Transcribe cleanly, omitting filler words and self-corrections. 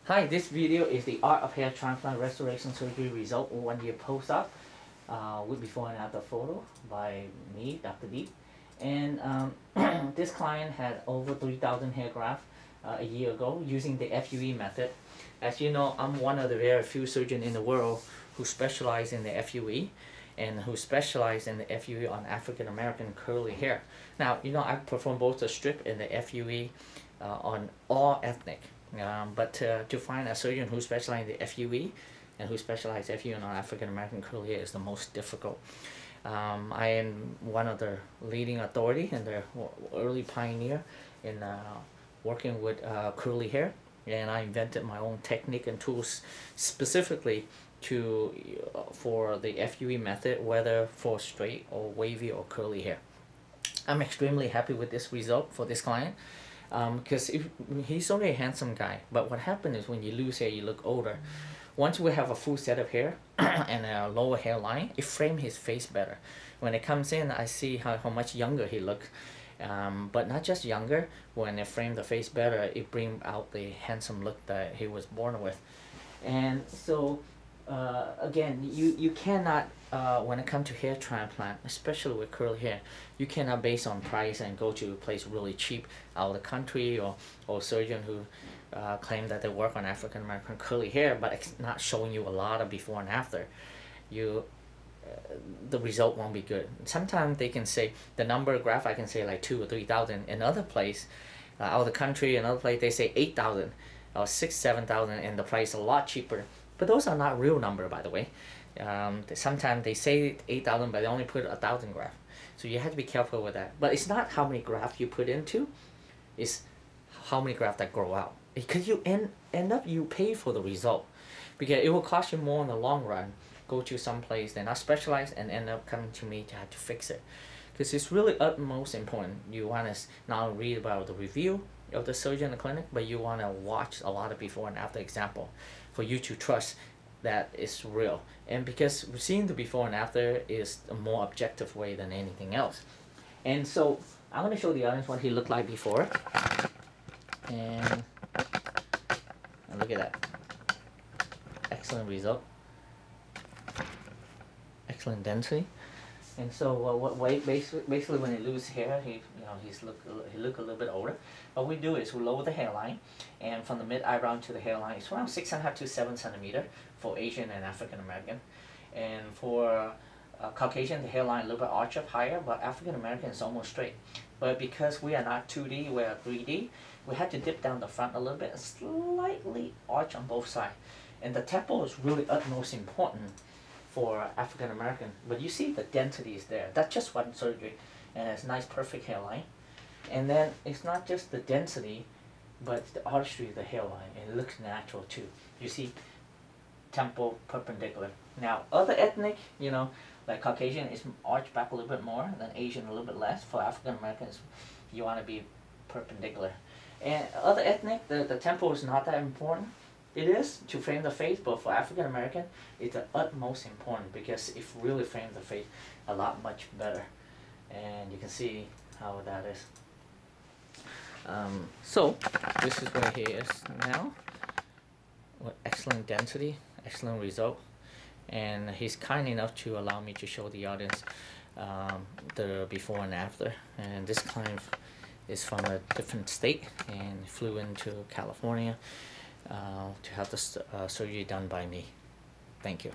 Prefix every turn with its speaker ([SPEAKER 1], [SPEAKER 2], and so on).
[SPEAKER 1] Hi, this video is the Art of Hair Transplant Restoration Surgery Result 1 year post-op with before and after photo by me, Dr. Diep. And this client had over 3,000 hair grafts a year ago using the FUE method. As you know, I'm one of the very few surgeons in the world who specialize in the FUE and who specialize in the FUE on African American curly hair. Now, you know, I perform both the strip and the FUE on all ethnic. But to find a surgeon who specializes in the FUE and who specializes FUE on African American curly hair is the most difficult. I am one of the leading authority and the early pioneer in working with curly hair, and I invented my own technique and tools specifically for the FUE method, whether for straight or wavy or curly hair. I'm extremely happy with this result for this client. Because he's only a handsome guy, but what happens is when you lose hair, you look older. Once we have a full set of hair and a lower hairline, it frames his face better. When it comes in, I see how much younger he looks. But not just younger, when it frames the face better, it brings out the handsome look that he was born with. And so, again, you cannot, when it comes to hair transplant, especially with curly hair, you cannot base on price and go to a place really cheap out of the country or surgeon who claim that they work on African American curly hair, but it's not showing you a lot of before and after. The result won't be good. Sometimes they can say the number of graft, I can say like 2,000 or 3,000. Another place out of the country, another place they say 8,000 or 6,000, 7,000, and the price a lot cheaper. But those are not real number, by the way. Sometimes they say 8,000, but they only put 1,000 grafts. So you have to be careful with that. But it's not how many grafts you put into, it's how many grafts that grow out. Because you end up, you pay for the result. Because it will cost you more in the long run. Go to some place they're not specialized and end up coming to me to have to fix it. Because it's really utmost important. You want to not only read about the review of the surgeon in the clinic, but you want to watch a lot of before and after example for you to trust that it's real. And because seeing the before and after is a more objective way than anything else. And so I'm going to show the audience what he looked like before. And look at that. Excellent result. Excellent density. And so basically when he loses hair, he look a little bit older. What we do is we lower the hairline, and from the mid eyebrow to the hairline, it's around 6.5 to 7 centimeter for Asian and African American. And for Caucasian, the hairline a little bit arch up higher, but African American is almost straight. But because we are not 2D, we are 3D, we had to dip down the front a little bit and slightly arch on both sides. And the temple is really utmost important for African American, but you see the density is there. That's just one surgery, and it's nice perfect hairline. And then it's not just the density, but it's the artistry of the hairline, and it looks natural too. You see temple perpendicular. Now other ethnic, you know, like Caucasian is arched back a little bit more, than Asian a little bit less. For African Americans, you want to be perpendicular. And other ethnic, the temple is not that important. It is to frame the face, but for African American, it's the utmost important because it really frames the face a lot much better. And you can see how that is. So this is where he is now. With excellent density, excellent result, and he's kind enough to allow me to show the audience the before and after. And this client is from a different state and flew into California to have the surgery done by me. Thank you.